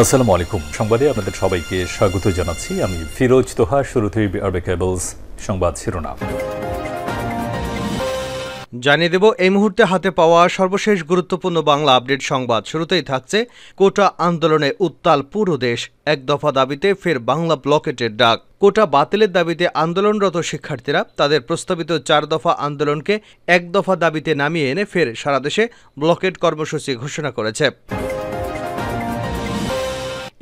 আসসালামু আলাইকুম। সংবাদে আপনাদের সবাইকে স্বাগত জানাচ্ছি। আমি ফিরোজ তোহা। শুরুতেই আরবে কেবলস সংবাদ শিরোনাম জানিয়ে দেব এই মুহূর্তে হাতে পাওয়া সর্বশেষ গুরুত্বপূর্ণ বাংলা আপডেট সংবাদ। শুরুতেই থাকছে কোটা আন্দোলনে উত্তাল পুরো দেশ, এক দফা দাবিতে ফের বাংলা ব্লকেটের ডাক। কোটা বাতিলের দাবিতে আন্দোলনরত শিক্ষার্থীরা তাদের প্রস্তাবিত 4 দফা আন্দোলনকে এক দফা দাবিতে নামিয়ে এনে ফের সারা দেশে ব্লকেট কর্মসূচি ঘোষণা করেছে।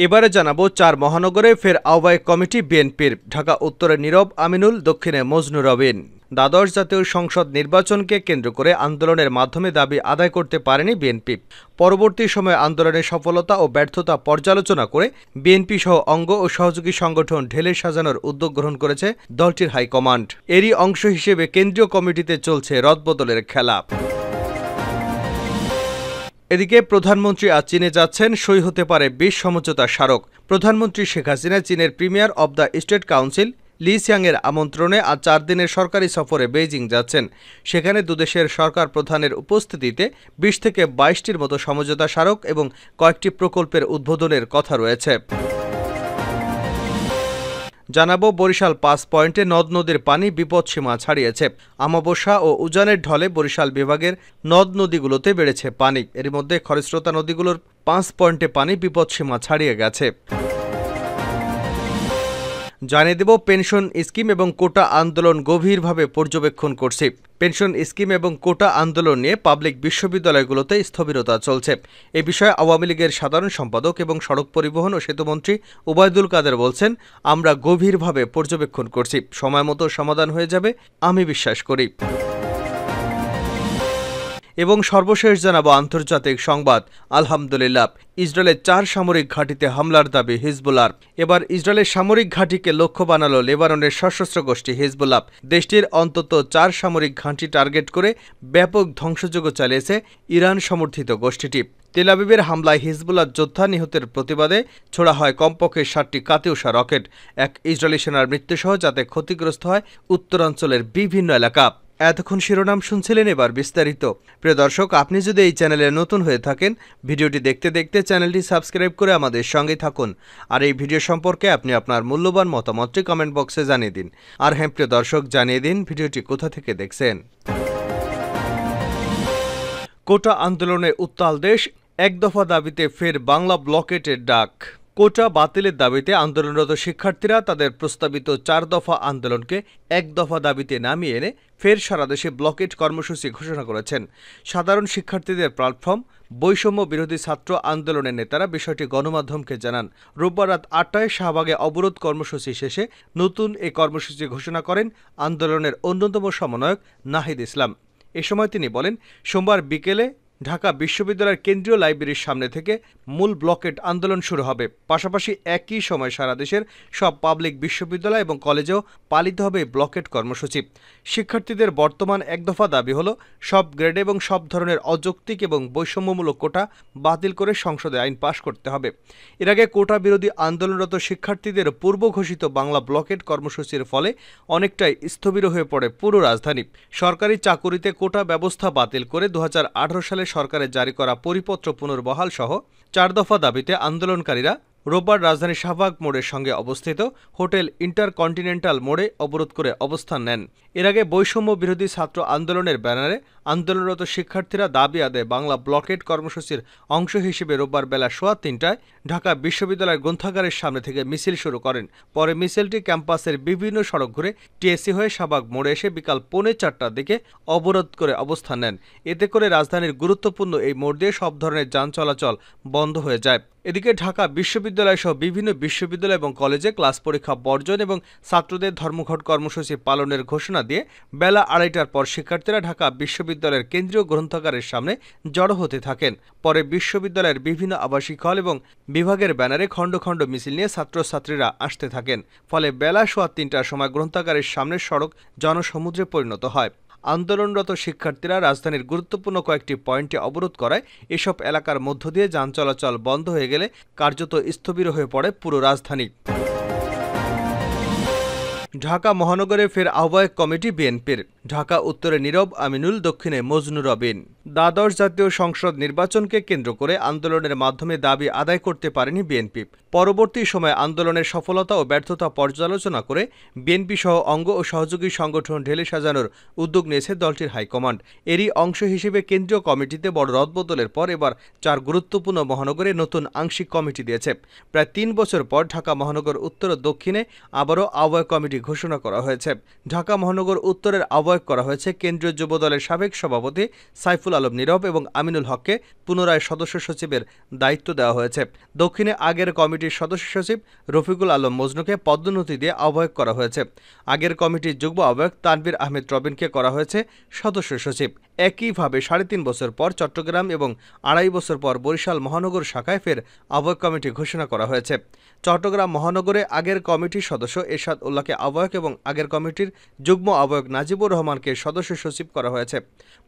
এবারে জানাবো 4 মহানগরে ফের আহ্বায়ক কমিটি বিএনপির। ঢাকা উত্তরে নীরব আমিনুল, দক্ষিণে মজনু রবিন। দ্বাদশ জাতীয় সংসদ নির্বাচনকে কেন্দ্র করে আন্দোলনের মাধ্যমে দাবি আদায় করতে পারেনি বিএনপি। পরবর্তী সময়ে আন্দোলনের সফলতা ও ব্যর্থতা পর্যালোচনা করে বিএনপি সহ অঙ্গ ও সহযোগী সংগঠন ঢেলে সাজানোর উদ্যোগ গ্রহণ করেছে দলটির হাইকমান্ড। এরই অংশ হিসেবে কেন্দ্রীয় কমিটিতে চলছে রদবদলের খেলা। এদিকে প্রধানমন্ত্রী আজ চীনে যাচ্ছেন, সই হতে পারে 20 সমঝোতা স্মারক। প্রধানমন্ত্রী শেখ হাসিনা চীনের premier of the state council Li সিয়াংয়ের আমন্ত্রণে আজ 4 দিনের সরকারি সফরে বেইজিং যাচ্ছেন। সেখানে দুদেশের সরকার প্রধানের উপস্থিতিতে 20 থেকে 22টির মতো সমঝোতা স্মারক এবং কয়েকটি প্রকল্পের উদ্বোধনের কথা রয়েছে। জানাবো বরিশাল 5 পয়েন্টে নদ নদীর পানি বিপদসীমা ছাড়িয়েছে। অমাবস্যা ও উজানের ঢলে বরিশাল বিভাগের নদ নদীগুলোতে বেড়েছে পানি। এর মধ্যে খরস্রোতা নদীগুলোর 5 পয়েন্টে পানি বিপদসীমা ছাড়িয়ে গেছে। জানিয়ে দেব পেনশন স্কিম এবং কোটা আন্দোলন গভীরভাবে পর্যবেক্ষণ করছি। পেনশন স্কিম এবং কোটা আন্দোলন নিয়ে পাবলিক বিশ্ববিদ্যালয়গুলোতে স্থবিরতা চলছে। এ বিষয়ে আওয়ামী লীগের সাধারণ সম্পাদক এবং সড়ক পরিবহন ও সেতুমন্ত্রী ওবায়দুল কাদের বলছেন, আমরা গভীরভাবে পর্যবেক্ষণ করছি, সময় মতো সমাধান হয়ে যাবে আমি বিশ্বাস করি। এবং সর্বশেষ জানাবো আন্তর্জাতিক সংবাদ। আলহামদুলিল্লাহ, ইসরায়েলের 4 সামরিক ঘাঁটিতে হামলার দাবি হিজবুল্লাহর। এবার ইসরায়েলের সামরিক ঘাঁটিকে লক্ষ্য বানালো লেবাননের সশস্ত্র গোষ্ঠী হিজবুল্লাহ। দেশটির অন্তত 4 সামরিক ঘাঁটি টার্গেট করে ব্যাপক ধ্বংসযজ্ঞ চালিয়েছে ইরান সমর্থিত গোষ্ঠীটি। তেল আবিবের হামলায় হিজবুল্লাহ যোদ্ধা নিহতের প্রতিবাদে ছোড়া হয় কমপক্ষে 7টি কাতিউষা রকেট। এক ইসরায়েলি সেনার মৃত্যুসহ যাতে ক্ষতিগ্রস্ত হয় উত্তরাঞ্চলের বিভিন্ন এলাকা। এতক্ষণ শিরোনাম শুনছিলেন, এবার বিস্তারিত। প্রিয় দর্শক, আপনি যদি এই চ্যানেলে নতুন হয়ে থাকেন, ভিডিওটি দেখতে দেখতে চ্যানেলটি সাবস্ক্রাইব করে আমাদের সঙ্গে থাকুন। আর এই ভিডিও সম্পর্কে আপনি আপনার মূল্যবান মতামতটি কমেন্ট বক্সে জানিয়ে দিন। আর হ্যাঁ প্রিয় দর্শক, জানিয়ে দিন ভিডিওটি কোথা থেকে দেখছেন। কোটা আন্দোলনে উত্তাল দেশ, এক দফা দাবিতে ফের বাংলা ব্লকেটের ডাক। কোটা বাতিলের দাবিতে আন্দোলনরত শিক্ষার্থীরা তাদের প্রস্তাবিত 4 দফা আন্দোলনকে এক দফা দাবিতে নামিয়ে এনে ফের সারা দেশে ব্লকেট কর্মসূচি ঘোষণা করেছেন। সাধারণ শিক্ষার্থীদের প্ল্যাটফর্ম বৈষম্য বিরোধী ছাত্র আন্দোলনের নেতারা বিষয়টি গণমাধ্যমকে জানান। রোববার রাত 8টায় শাহবাগে অবরোধ কর্মসূচি শেষে নতুন এই কর্মসূচি ঘোষণা করেন আন্দোলনের অন্যতম সমন্বয়ক নাহিদ ইসলাম। এ সময় তিনি বলেন, সোমবার বিকেলে ঢাকা বিশ্ববিদ্যালয়ের কেন্দ্রীয় লাইব্রেরির সামনে থেকে মূল ব্লকেট আন্দোলন শুরু হবে। পাশাপাশি একই সময় সারা দেশের সব পাবলিক বিশ্ববিদ্যালয় এবং কলেজেও পালিত হবে ব্লকেট কর্মসূচি। শিক্ষার্থীদের বর্তমান এক দফা দাবি হল সব গ্রেড এবং সব ধরনের অযৌক্তিক এবং বৈষম্যমূলক কোটা বাতিল করে সংসদে আইন পাশ করতে হবে। এর আগে কোটা বিরোধী আন্দোলনরত শিক্ষার্থীদের পূর্ব ঘোষিত বাংলা ব্লকেট কর্মসূচির ফলে অনেকটাই স্থবির হয়ে পড়ে পুরো রাজধানী। সরকারি চাকুরিতে কোটা ব্যবস্থা বাতিল করে 2018 সালে সরকারের জারি করা পরিপত্র পুনর্বহাল সহ 4 দফা দাবিতে আন্দোলনকারীরা রোববার রাজধানীর শাহবাগ মোড়ের সঙ্গে অবস্থিত হোটেল ইন্টারকন্টিনেন্টাল মোড়ে অবরোধ করে অবস্থান নেন। এর আগে বৈষম্য বিরোধী ছাত্র আন্দোলনের ব্যানারে আন্দোলনরত শিক্ষার্থীরা দাবি আদায়ে বাংলা ব্লকেট কর্মসূচির অংশ হিসেবে রোববার বেলা 3:15টায় ঢাকা বিশ্ববিদ্যালয়ের গ্রন্থাগারের সামনে থেকে মিছিল শুরু করেন। পরে মিছিলটি ক্যাম্পাসের বিভিন্ন সড়ক ঘুরে টিএসসি হয়ে শাহবাগ মোড়ে এসে বিকাল 3:45টার দিকে অবরোধ করে অবস্থান নেন। এতে করে রাজধানীর গুরুত্বপূর্ণ এই মোড় দিয়ে সব ধরনের যান চলাচল বন্ধ হয়ে যায়। এদিকে ঢাকা বিশ্ববিদ্যালয় সহ বিভিন্ন বিশ্ববিদ্যালয় এবং কলেজে ক্লাস পরীক্ষা বর্জন এবং ছাত্রদের ধর্মঘট কর্মসূচি পালনের ঘোষণা দিয়ে বেলা 2:30টার পর শিক্ষার্থীরা ঢাকা বিশ্ববিদ্যালয়ের কেন্দ্রীয় গ্রন্থাগারের সামনে জড়ো হতে থাকেন। পরে বিশ্ববিদ্যালয়ের বিভিন্ন আবাসিক হল এবং বিভাগের ব্যানারে খণ্ড খণ্ড মিছিল নিয়ে ছাত্রছাত্রীরা আসতে থাকেন। ফলে বেলা 3:15টার সময় গ্রন্থাগারের সামনের সড়ক জনসমুদ্রে পরিণত হয়। আন্দোলনরত শিক্ষার্থীরা রাজধানীর গুরুত্বপূর্ণ কয়েকটি পয়েন্টে অবরোধ করায় এসব এলাকার মধ্য দিয়ে যান চলাচল বন্ধ হয়ে গেলে কার্যত স্থবির হয়ে পড়ে পুরো রাজধানী। ঢাকা মহানগরে ফের আহ্বায়ক কমিটি বিএনপির। ঢাকা উত্তরে নীরব আমিনুল, দক্ষিণে মজনু রবিন। দ্বাদশ জাতীয় সংসদ নির্বাচনকে কেন্দ্র করে আন্দোলনের মাধ্যমে দাবি আদায় করতে পারেনি বিএনপি। পরবর্তী সময়ে আন্দোলনের সফলতা ও ব্যর্থতা পর্যালোচনা করে বিএনপি সহ অঙ্গ ও সহযোগী সংগঠন ঢেলে সাজানোর উদ্যোগ নিয়েছে দলটির হাইকমান্ড। এরই অংশ হিসেবে কেন্দ্রীয় কমিটিতে বড় রদবদলের পর এবার 4 গুরুত্বপূর্ণ মহানগরে নতুন আংশিক কমিটি দিয়েছে। প্রায় 3 বছর পর ঢাকা মহানগর উত্তর ও দক্ষিণে আবারও আহ্বায়ক কমিটি ঘোষণা করা হয়েছে। ঢাকা মহানগর উত্তরের আহ্বায়ক করা হয়েছে কেন্দ্রীয় যুবদলের সাবেক সভাপতি সাইফুল আলম নীরব এবং আমিনুল হককে পুনরায় সদস্য সচিবের দায়িত্ব দেওয়া হয়েছে। দক্ষিণে আগের কমিটির সদস্য সচিব রফিকুল আলম মজনুকে পদোন্নতি দিয়ে আহ্বায়ক করা হয়েছে। আগের কমিটির যুগ্ম আহ্বায়ক তানভীর আহমেদ রবিনকে করা হয়েছে সদস্য সচিব। একইভাবে 3.5 বছর পর চট্টগ্রাম এবং 2.5 বছর পর বরিশাল মহানগর শাখায় ফের আহ্বায়ক কমিটি ঘোষণা করা হয়েছে। চট্টগ্রাম মহানগরে আগের কমিটির সদস্য এরশাদ উল্লাহকে আহ্বায়ক এবং আগের কমিটির যুগ্ম আহ্বায়ক নাজিবুর রহমানকে সদস্য সচিব করা হয়েছে।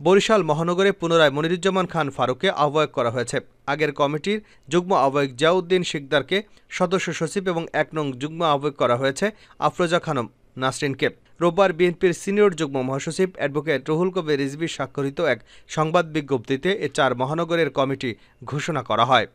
বরিশাল মহানগরে পুনরায় মনিরুজ্জামান খান ফারুককে আহ্বায়ক করা হয়েছে। আগের কমিটির যুগ্ম আহ্বায়ক জিয়াউদ্দিন শিকদারকে সদস্য সচিব এবং 1 নং যুগ্ম আহ্বায়ক করা হয়েছে আফরোজা খানম নাসরিনকে। রোববার বিএনপির সিনিয়র যুগ্ম মহাসচিব অ্যাডভোকেট রুহুল কবির রিজভী স্বাক্ষরিত এক সংবাদ বিজ্ঞপ্তিতে এ 4 মহানগরের কমিটি ঘোষণা করা হয়।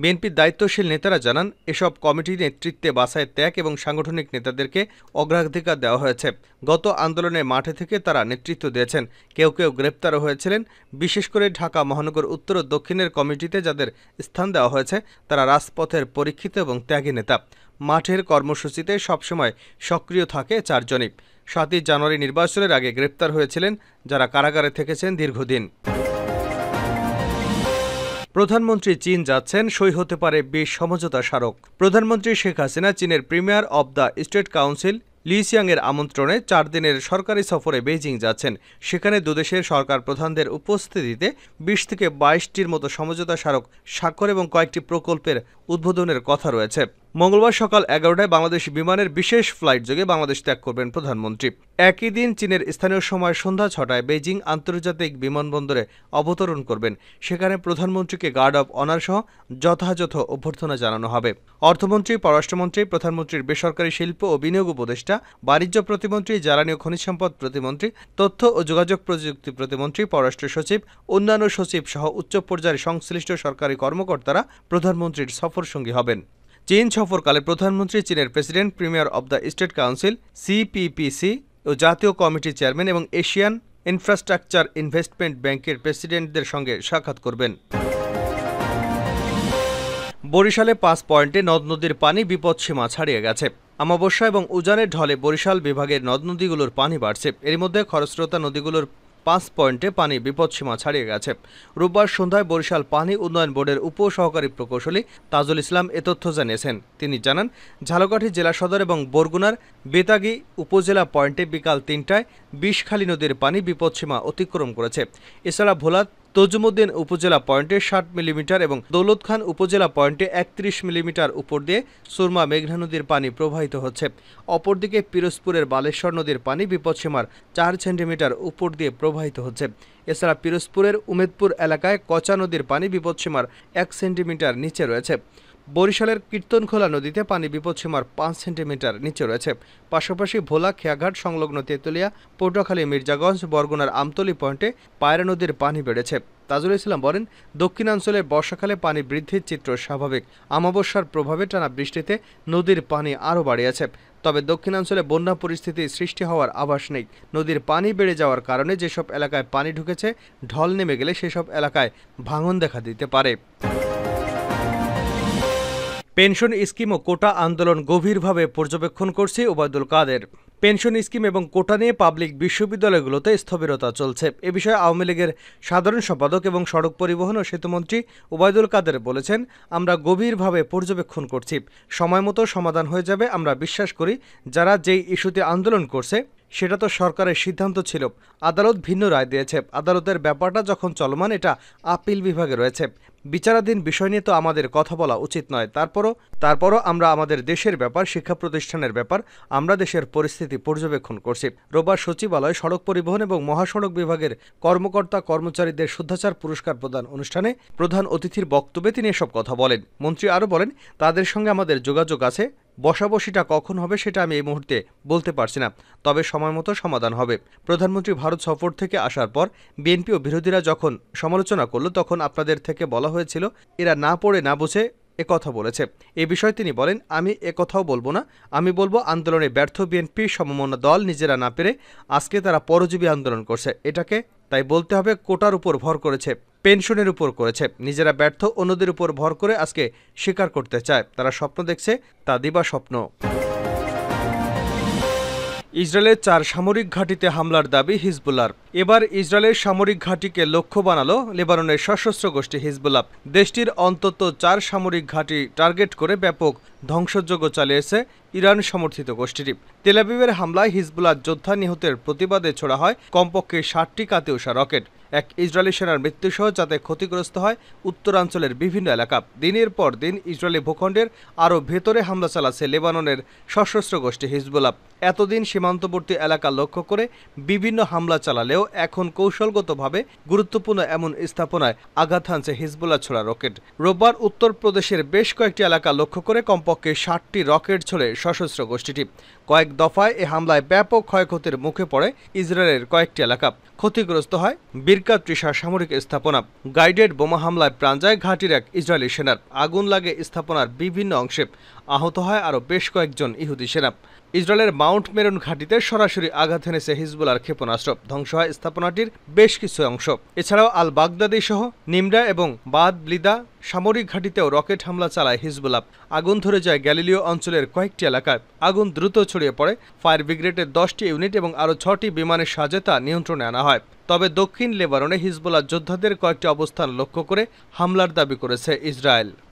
বিএনপির দায়িত্বশীল নেতারা জানান, এসব কমিটির নেতৃত্বে বাছাই ত্যাগ এবং সাংগঠনিক নেতাদেরকে অগ্রাধিকার দেওয়া হয়েছে। গত আন্দোলনের মাঠে থেকে তারা নেতৃত্ব দিয়েছেন। কেউ কেউ গ্রেপ্তারও হয়েছিলেন। বিশেষ করে ঢাকা মহানগর উত্তর ও দক্ষিণের কমিটিতে যাদের স্থান দেওয়া হয়েছে তারা রাজপথের পরীক্ষিত এবং ত্যাগী নেতা। মাঠের কর্মসূচিতে সবসময় সক্রিয় থাকে 4 জনই। 7 জানুয়ারি নির্বাচনের আগে গ্রেপ্তার হয়েছিলেন যারা কারাগারে থেকেছেন দীর্ঘদিন। প্রধানমন্ত্রী চীন যাচ্ছেন, সই হতে পারে 20 সমঝোতা স্মারক। প্রধানমন্ত্রী শেখ হাসিনা চীনের premier of the state council Li সিয়াংয়ের আমন্ত্রণে 4 দিনের সরকারি সফরে বেইজিং যাচ্ছেন। সেখানে দুদেশের সরকার প্রধানদের উপস্থিতিতে 20 থেকে 22টির মতো সমঝোতা স্মারক স্বাক্ষর এবং কয়েকটি প্রকল্পের উদ্বোধনের কথা রয়েছে। মঙ্গলবার সকাল 11টায় বাংলাদেশ বিমানের বিশেষ ফ্লাইট যোগে বাংলাদেশ ত্যাগ করবেন প্রধানমন্ত্রী। একই দিন চীনের স্থানীয় সময় সন্ধ্যা 6টায় বেইজিং আন্তর্জাতিক বিমানবন্দরে অবতরণ করবেন। সেখানে প্রধানমন্ত্রীকে গার্ড অব অনার সহ যথাযথ অভ্যর্থনা জানানো হবে। অর্থমন্ত্রী, পররাষ্ট্রমন্ত্রী, প্রধানমন্ত্রীর বেসরকারি শিল্প ও বিনিয়োগ উপদেষ্টা, বাণিজ্য প্রতিমন্ত্রী, জ্বালানি ও খনিজ সম্পদ প্রতিমন্ত্রী, তথ্য ও যোগাযোগ প্রযুক্তি প্রতিমন্ত্রী, পররাষ্ট্র সচিব, অন্যান্য সচিব সহ উচ্চ পর্যায়ের সংশ্লিষ্ট সরকারি কর্মকর্তারা প্রধানমন্ত্রীর সফরসঙ্গী হবেন। চীন সফরকালে প্রধানমন্ত্রী চীনের president, premier of the state council CPPCC ও জাতীয় কমিটির চেয়ারম্যান এবং এশিয়ান ইনফ্রাস্ট্রাকচার ইনভেস্টমেন্ট ব্যাংকের প্রেসিডেন্টদের সঙ্গে সাক্ষাৎ করবেন। বরিশালে 5 পয়েন্টে নদ নদীর পানি বিপদসীমা ছাড়িয়ে গেছে। অমাবস্যা এবং উজানের ঢলে বরিশাল বিভাগের নদ নদীগুলোর পানি বাড়ছে। এর মধ্যে খরস্রোতা নদীগুলোর 5 পয়েন্টে পানি বিপদসীমা ছাড়িয়ে গেছে। রোববার সন্ধ্যায় বরিশাল পানি উন্নয়ন বোর্ডের উপসহকারী প্রকৌশলী তাজুল ইসলাম এ তথ্য জানিয়েছেন। তিনি জানান, ঝালকাঠি জেলা সদর এবং বরগুনার বেতাগী উপজেলা পয়েন্টে বিকাল 3টায় বিষখালী নদীর পানি বিপদসীমা অতিক্রম করেছে। এছাড়া ভোলা তজুমুদ্দিন উপজেলা পয়েন্টে 60 মিলিমিটার এবং দৌলতখান উপজেলা পয়েন্টে 31 মিলিমিটার উপর দিয়ে সুরমা মেঘনা নদীর পানি প্রবাহিত হচ্ছে। অপরদিকে পিরোজপুরের বালেশ্বর নদীর পানি বিপদসীমার 4 সেন্টিমিটার উপর দিয়ে প্রবাহিত হচ্ছে। এছাড়া পিরোজপুরের উমেদপুর এলাকায় কচা নদীর পানি বিপদসীমার 1 সেন্টিমিটার নিচে রয়েছে। বরিশালের কীর্তনখোলা নদীতে পানি বিপদসীমার 5 সেন্টিমিটার নিচে রয়েছে। পাশাপাশি ভোলা, খেয়াঘাট সংলগ্ন তেঁতুলিয়া, পটুয়াখালী, মির্জাগঞ্জ, বরগুনার আমতলী পয়েন্টে পায়রা নদীর পানি বেড়েছে। তাজুল ইসলাম বলেন, দক্ষিণাঞ্চলের বর্ষাকালে পানি বৃদ্ধির চিত্র স্বাভাবিক। অমাবস্যার প্রভাবে টানা বৃষ্টিতে নদীর পানি আরও বাড়িয়েছে। তবে দক্ষিণাঞ্চলে বন্যা পরিস্থিতি সৃষ্টি হওয়ার আভাস নেই। নদীর পানি বেড়ে যাওয়ার কারণে যেসব এলাকায় পানি ঢুকেছে, ঢল নেমে গেলে সেসব এলাকায় ভাঙন দেখা দিতে পারে। পেনশন স্কিম ও কোটা আন্দোলন গভীরভাবে পর্যবেক্ষণ করছে ওবায়দুল কাদের। পেনশন স্কিম এবং কোটা নিয়ে পাবলিক বিশ্ববিদ্যালয়গুলোতে স্থবিরতা চলছে। এ বিষয়ে আওয়ামী লীগের সাধারণ সম্পাদক এবং সড়ক পরিবহন ও সেতুমন্ত্রী ওবায়দুল কাদের বলেছেন, আমরা গভীরভাবে পর্যবেক্ষণ করছি, সময়মতো সমাধান হয়ে যাবে। আমরা বিশ্বাস করি, যারা যেই ইস্যুতে আন্দোলন করছে সেটা তো সরকারের সিদ্ধান্ত ছিল। আদালত ভিন্ন রায় দিয়েছে। আদালতের ব্যাপারটা যখন চলমান, এটা আপিল বিভাগে রয়েছে। বিচারাধীন বিষয় নিয়ে তো আমাদের কথা বলা উচিত নয়। তারপরও আমরা আমাদের দেশের ব্যাপার, শিক্ষা প্রতিষ্ঠানের ব্যাপার, আমরা দেশের পরিস্থিতি পর্যবেক্ষণ করছি। রোববার সচিবালয়, সড়ক পরিবহন এবং মহাসড়ক বিভাগের কর্মকর্তা কর্মচারীদের শুদ্ধাচার পুরস্কার প্রদান অনুষ্ঠানে প্রধান অতিথির বক্তব্যে তিনি এসব কথা বলেন। মন্ত্রী আরও বলেন, তাদের সঙ্গে আমাদের যোগাযোগ আছে, বসাবসিটা কখন হবে সেটা আমি এই মুহূর্তে বলতে পারছি না, তবে সময় মতো সমাধান হবে। প্রধানমন্ত্রী ভারত সফর থেকে আসার পর বিএনপি ও বিরোধীরা যখন সমালোচনা করল তখন আপনাদের থেকে বলা হয়েছিল এরা না পড়ে না বুঝে একথা বলেছে। এ বিষয়ে তিনি বলেন, আমি একথাও বলবো না, আমি বলবো আন্দোলনে ব্যর্থ বিএনপি সমমনা দল নিজেরা না পেরে আজকে তারা পরজীবী আন্দোলন করছে। এটাকে তাই বলতে হবে কোটার উপর ভর করেছে, পেনশনের উপর করেছে। নিজেরা ব্যর্থ, অন্যদের উপর ভর করে আজকে স্বীকার করতে চায়। তারা স্বপ্ন দেখছে, তা দিবা স্বপ্ন। ইসরায়েলের 4 সামরিক ঘাঁটিতে হামলার দাবি হিজবুল্লাহর। এবার ইসরায়েলের সামরিক ঘাঁটিকে লক্ষ্য বানালো লেবাননের সশস্ত্র গোষ্ঠী হিজবুল্লাহ। দেশটির অন্তত 4 সামরিক ঘাঁটি টার্গেট করে ব্যাপক ধ্বংসযজ্ঞ চালিয়েছে ইরান সমর্থিত গোষ্ঠীটি। তেল আবিবের হামলায় হিজবুল্লাহ যোদ্ধা নিহতের প্রতিবাদে ছোড়া হয় কমপক্ষে 60টি কাতিউষা রকেট। এক ইসরায়েলি সেনার মৃত্যুসহ যাতে ক্ষতিগ্রস্ত হয় উত্তরাঞ্চলের বিভিন্ন এলাকা। দিনের পর দিন ইসরায়েলি ভূখণ্ডের আরও ভেতরে হামলা চালাচ্ছে লেবাননের সশস্ত্র গোষ্ঠী হিজবুল্লাহ। এতদিন সীমান্তবর্তী এলাকা লক্ষ্য করে বিভিন্ন হামলা চালালেও এখন কৌশলগতভাবে গুরুত্বপূর্ণ এমন স্থাপনায় আঘাত হানছে হিজবুল্লাহ ছোড়া রকেট। রোববার উত্তরপ্রদেশের বেশ কয়েকটি এলাকা লক্ষ্য করে কমপক্ষে 60টি রকেট ছোড়ে সশস্ত্র গোষ্ঠীটি। কয়েক দফায় এ হামলায় ব্যাপক ক্ষয়ক্ষতির মুখে পড়ে ইসরায়েলের কয়েকটি এলাকা। ক্ষতিগ্রস্ত হয় বিরকাত ত্রিশা সামরিক স্থাপনা। গাইডেড বোমা হামলায় প্রাণ যায় ঘাঁটির এক ইসরায়েলি সেনার। আগুন লাগে স্থাপনার বিভিন্ন অংশে। আহত হয় আরও বেশ কয়েকজন ইহুদি সেনা। ইসরায়েলের মাউন্ট মেরন ঘাঁটিতে সরাসরি আঘাত এনেছে হিজবুল্লাহর ক্ষেপণাস্ত্র। ধ্বংস হয় স্থাপনাটির বেশ কিছু অংশ। এছাড়াও আল বাগদাদি সহ নিমরা এবং বাদ ব্লিদা সামরিক ঘাঁটিতেও রকেট হামলা চালায় হিজবুল্লাহ। আগুন ধরে যায় গ্যালিলিও অঞ্চলের কয়েকটি এলাকায়। আগুন দ্রুত ছড়িয়ে পড়ে। ফায়ার ব্রিগেডের 10টি ইউনিট এবং আরও 6টি বিমানের সাহায্যে তা নিয়ন্ত্রণে আনা হয়। তবে দক্ষিণ লেবাননে হিজবুল্লাহ যোদ্ধাদের কয়েকটি অবস্থান লক্ষ্য করে হামলার দাবি করেছে ইসরায়েল।